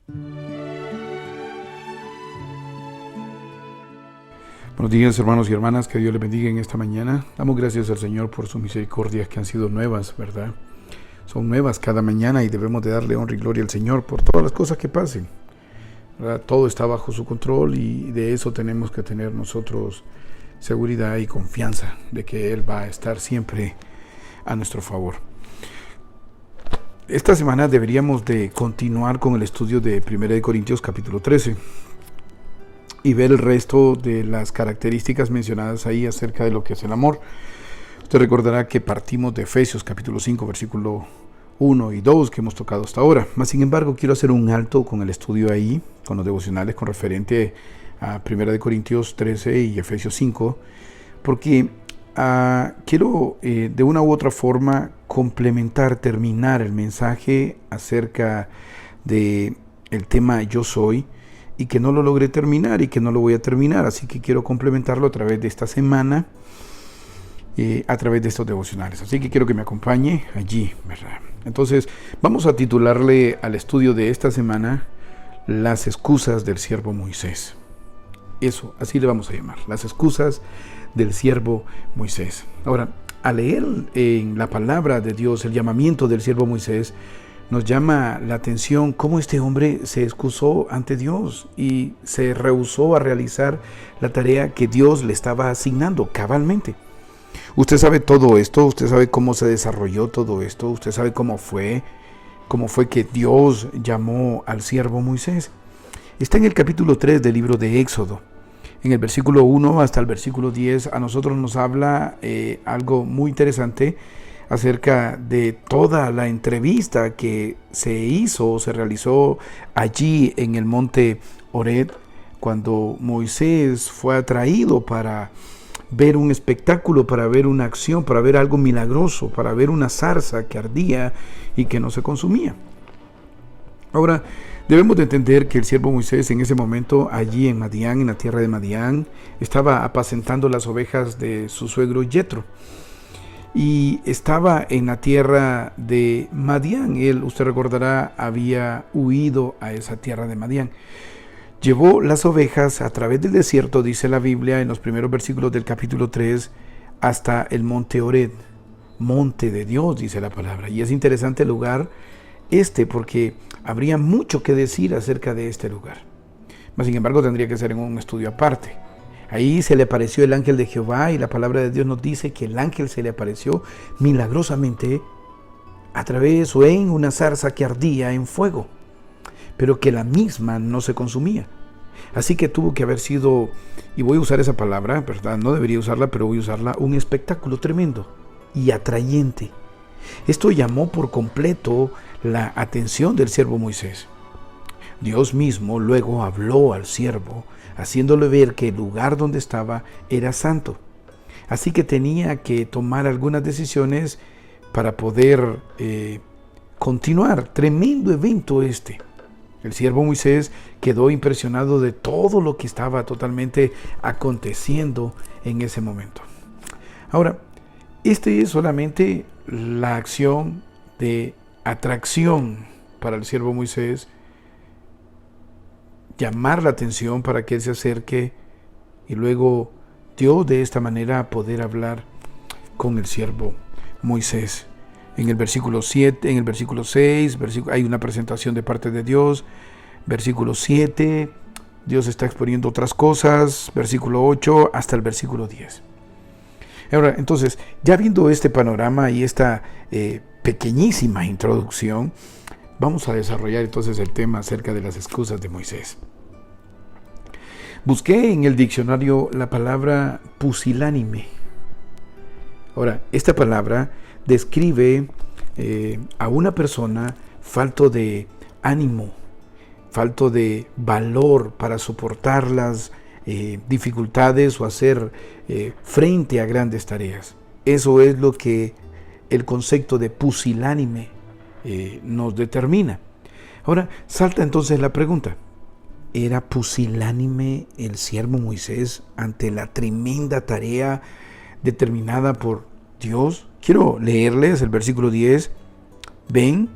Buenos días, hermanos y hermanas, que Dios les bendiga en esta mañana. Damos gracias al Señor por sus misericordias que han sido nuevas, ¿verdad? Son nuevas cada mañana y debemos de darle honra y gloria al Señor por todas las cosas que pasen, ¿verdad? Todo está bajo su control y de eso tenemos que tener nosotros seguridad y confianza de que Él va a estar siempre a nuestro favor. Esta semana deberíamos de continuar con el estudio de 1 Corintios capítulo 13 y ver el resto de las características mencionadas ahí acerca de lo que es el amor. Usted recordará que partimos de Efesios capítulo 5, versículo 1 y 2 que hemos tocado hasta ahora. Mas, sin embargo, quiero hacer un alto con el estudio ahí, con los devocionales con referente a 1 Corintios 13 y Efesios 5, porque quiero de una u otra forma complementar, terminar el mensaje acerca de el tema Yo Soy, y que no lo logré terminar y que no lo voy a terminar, así que quiero complementarlo a través de esta semana, a través de estos devocionales, así que quiero que me acompañe allí, ¿verdad? Entonces vamos a titularle al estudio de esta semana Las excusas del siervo Moisés. Eso, así le vamos a llamar, las excusas del siervo Moisés. Ahora, al leer en la palabra de Dios el llamamiento del siervo Moisés, nos llama la atención cómo este hombre se excusó ante Dios y se rehusó a realizar la tarea que Dios le estaba asignando cabalmente. Usted sabe todo esto, usted sabe cómo se desarrolló todo esto, usted sabe cómo fue que Dios llamó al siervo Moisés. Está en el capítulo 3 del libro de Éxodo. En el versículo 1 hasta el versículo 10 a nosotros nos habla algo muy interesante acerca de toda la entrevista que se realizó allí en el monte Horeb, cuando Moisés fue atraído para ver un espectáculo, para ver una acción, para ver algo milagroso, para ver una zarza que ardía y que no se consumía. Ahora, debemos de entender que el siervo Moisés en ese momento, allí en Madián, en la tierra de Madián, estaba apacentando las ovejas de su suegro Yetro. Y estaba en la tierra de Madián. Él, usted recordará, había huido a esa tierra de Madián. Llevó las ovejas a través del desierto, dice la Biblia, en los primeros versículos del capítulo 3, hasta el monte Horeb. Monte de Dios, dice la palabra. Y es interesante el lugar porque habría mucho que decir acerca de este lugar. Mas, sin embargo, tendría que ser en un estudio aparte. Ahí se le apareció el ángel de Jehová y la palabra de Dios nos dice que el ángel se le apareció milagrosamente a través o en una zarza que ardía en fuego, pero que la misma no se consumía. Así que tuvo que haber sido, y voy a usar esa palabra, ¿verdad? No debería usarla, pero voy a usarla, un espectáculo tremendo y atrayente. Esto llamó por completo la atención del siervo Moisés. Dios mismo luego habló al siervo, haciéndole ver que el lugar donde estaba era santo. Así que tenía que tomar algunas decisiones para poder continuar. Tremendo evento este. El siervo Moisés quedó impresionado de todo lo que estaba totalmente aconteciendo en ese momento. Ahora, este es solamente la acción de atracción para el siervo Moisés, llamar la atención para que él se acerque y luego Dios de esta manera poder hablar con el siervo Moisés. En el versículo 7, en el versículo 6, hay una presentación de parte de Dios. Versículo 7, Dios está exponiendo otras cosas. Versículo 8 hasta el versículo 10. Ahora, entonces, ya viendo este panorama y esta pequeñísima introducción, vamos a desarrollar entonces el tema acerca de las excusas de Moisés. Busqué en el diccionario la palabra pusilánime. Ahora, esta palabra describe a una persona falto de ánimo, falto de valor para soportar las dificultades o hacer frente a grandes tareas. Eso es lo que el concepto de pusilánime nos determina. Ahora, salta entonces la pregunta: ¿era pusilánime el siervo Moisés ante la tremenda tarea determinada por Dios? Quiero leerles el versículo 10. Ven,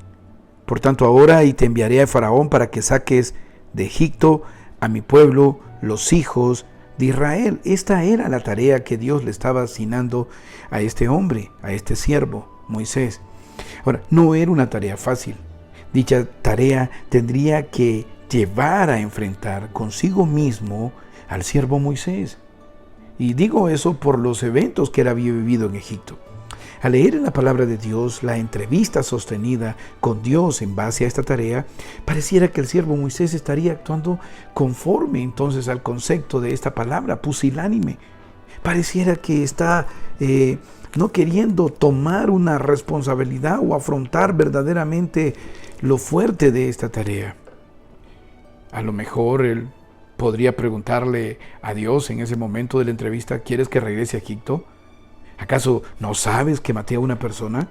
Por tanto, ahora y te enviaré a Faraón para que saques de Egipto a mi pueblo, los hijos de Israel. Esta era la tarea que Dios le estaba asignando a este hombre, a este siervo, Moisés. Ahora, no era una tarea fácil. Dicha tarea tendría que llevar a enfrentar consigo mismo al siervo Moisés. Y digo eso por los eventos que él había vivido en Egipto. Al leer en la palabra de Dios la entrevista sostenida con Dios en base a esta tarea, pareciera que el siervo Moisés estaría actuando conforme entonces al concepto de esta palabra, pusilánime. Pareciera que está no queriendo tomar una responsabilidad o afrontar verdaderamente lo fuerte de esta tarea. A lo mejor él podría preguntarle a Dios en ese momento de la entrevista: ¿quieres que regrese a Egipto? ¿Acaso no sabes que maté a una persona?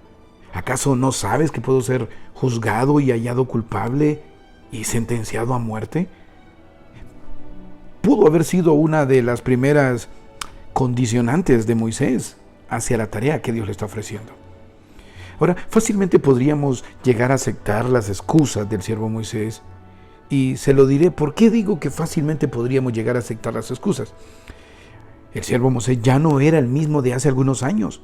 ¿Acaso no sabes que puedo ser juzgado y hallado culpable y sentenciado a muerte? Pudo haber sido una de las primeras condicionantes de Moisés hacia la tarea que Dios le está ofreciendo. Ahora, fácilmente podríamos llegar a aceptar las excusas del siervo Moisés, y se lo diré. ¿Por qué digo que fácilmente podríamos llegar a aceptar las excusas? El siervo Moisés ya no era el mismo de hace algunos años,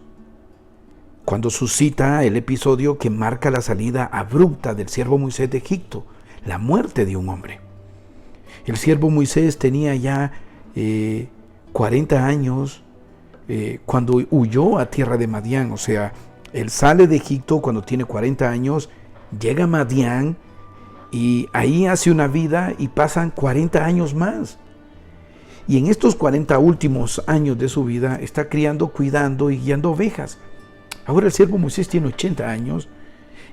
cuando suscita el episodio que marca la salida abrupta del siervo Moisés de Egipto, la muerte de un hombre. El siervo Moisés tenía ya 40 años cuando huyó a tierra de Madián. O sea, él sale de Egipto cuando tiene 40 años, llega a Madián y ahí hace una vida y pasan 40 años más. Y en estos 40 últimos años de su vida está criando, cuidando y guiando ovejas. Ahora el siervo Moisés tiene 80 años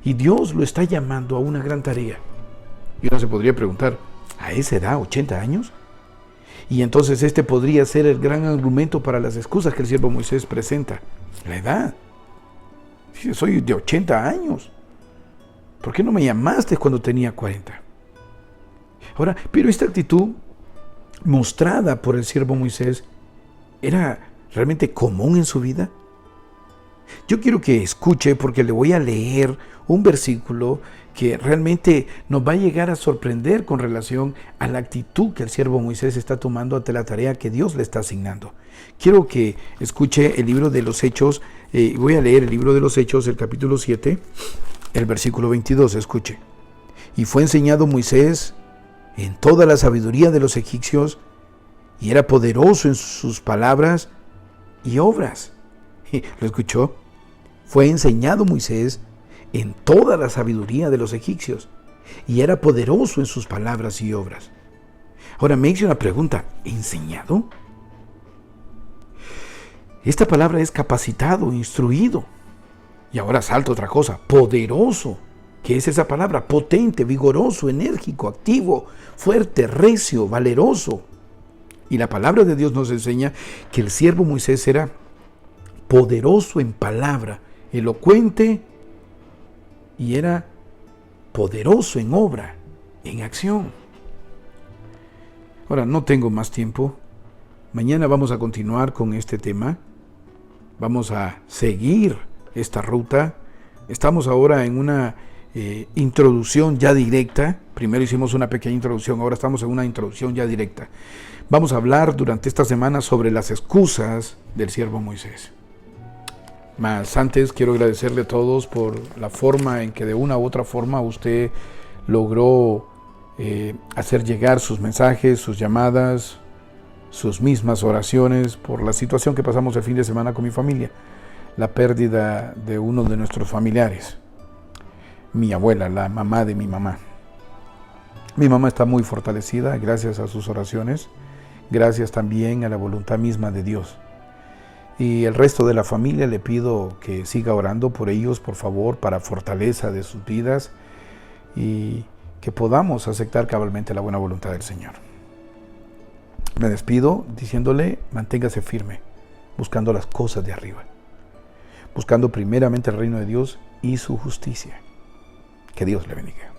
y Dios lo está llamando a una gran tarea. Y uno se podría preguntar: ¿a esa edad, 80 años? Y entonces este podría ser el gran argumento para las excusas que el siervo Moisés presenta: la edad. Si soy de 80 años, ¿por qué no me llamaste cuando tenía 40? Ahora, pero esta actitud mostrada por el siervo Moisés, ¿era realmente común en su vida? Yo quiero que escuche, porque le voy a leer un versículo que realmente nos va a llegar a sorprender con relación a la actitud que el siervo Moisés está tomando ante la tarea que Dios le está asignando. Quiero que escuche el libro de los Hechos. Voy a leer el libro de los Hechos, el capítulo 7, el versículo 22. Escuche: y fue enseñado Moisés en toda la sabiduría de los egipcios, y era poderoso en sus palabras y obras. ¿Lo escuchó? Fue enseñado Moisés en toda la sabiduría de los egipcios, y era poderoso en sus palabras y obras. Ahora me hice una pregunta: ¿enseñado? Esta palabra es capacitado, instruido. Y ahora salta otra cosa: poderoso. ¿Qué es esa palabra? Potente, vigoroso, enérgico, activo, fuerte, recio, valeroso. Y la palabra de Dios nos enseña que el siervo Moisés era poderoso en palabra, elocuente, y era poderoso en obra, en acción. Ahora, no tengo más tiempo. Mañana vamos a continuar con este tema. Vamos a seguir esta ruta. Estamos ahora en una introducción ya directa. Primero hicimos una pequeña introducción, ahora estamos en una introducción ya directa. Vamos a hablar durante esta semana sobre las excusas del siervo Moisés. Mas antes quiero agradecerle a todos por la forma en que de una u otra forma usted logró hacer llegar sus mensajes, sus llamadas, sus mismas oraciones por la situación que pasamos el fin de semana con mi familia, la pérdida de uno de nuestros familiares, mi abuela, la mamá de mi mamá. Mi mamá está muy fortalecida gracias a sus oraciones, gracias también a la voluntad misma de Dios. Y el resto de la familia le pido que siga orando por ellos, por favor, para fortaleza de sus vidas y que podamos aceptar cabalmente la buena voluntad del Señor. Me despido diciéndole: manténgase firme, buscando las cosas de arriba, buscando primeramente el reino de Dios y su justicia. Que Dios le bendiga.